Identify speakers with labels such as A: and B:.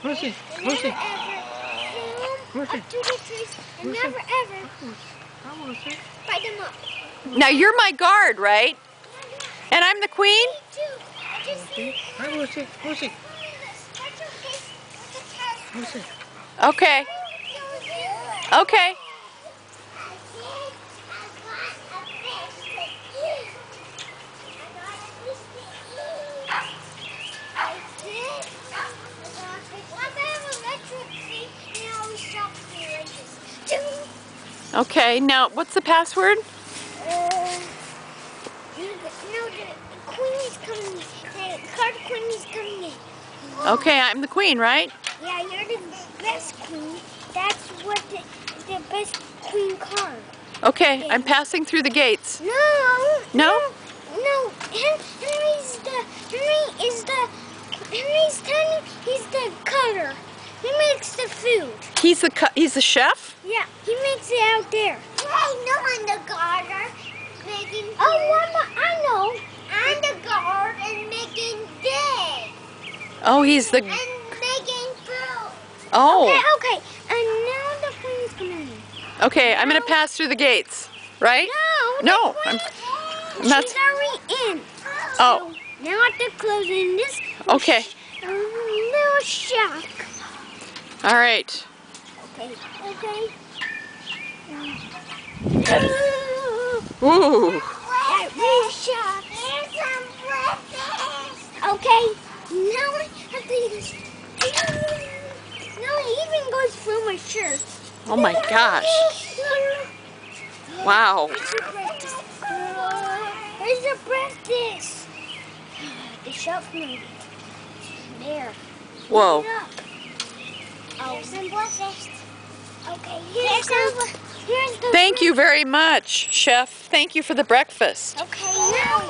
A: Lucy,
B: and
A: Lucy.
B: never ever
A: Lucy.
B: up to the trees and
A: Lucy.
B: never ever
A: Come, Lucy.
B: bite them up.
C: Now you're my guard, right? And I'm the queen?
B: Me too. I just
A: Lucy. Hi, Lucy. Lucy. Lucy.
C: Okay. Okay. Okay, now what's the password?
B: No, the queen is coming. The card queen is coming in.
C: Okay, I'm the queen, right?
B: Yeah, you're the best queen. That's what the best queen card.
C: Okay, I'm passing through the gates.
B: No.
C: No?
B: No. Henry's tiny. He's the cutter. He makes the food.
C: He's the chef?
B: Yeah, he makes it out there. Hey, no, I'm the gardener making food. Oh, Mama, I know. I'm the guard and making bed.
C: Oh, he's the...
B: And making food.
C: Oh.
B: Okay. And now the queen's coming in.
C: Okay, I'm going to pass through the gates, right?
B: No,
C: I'm
B: she's
C: not...
B: already in.
C: Oh.
B: So now I have to close in this
C: Okay.
B: little shack.
C: All right.
B: Okay.
C: Ooh.
B: That little shack. Here's some breakfast. Okay. Now I have to use... Now it even goes through my shirt.
C: Oh my gosh. Wow.
B: Where's the breakfast? The shelf maybe. There.
C: Whoa.
B: Pick it up. Oh, here's some breakfast. Okay, here's the
C: Thank you very much, chef. Thank you for the breakfast.
B: Okay, now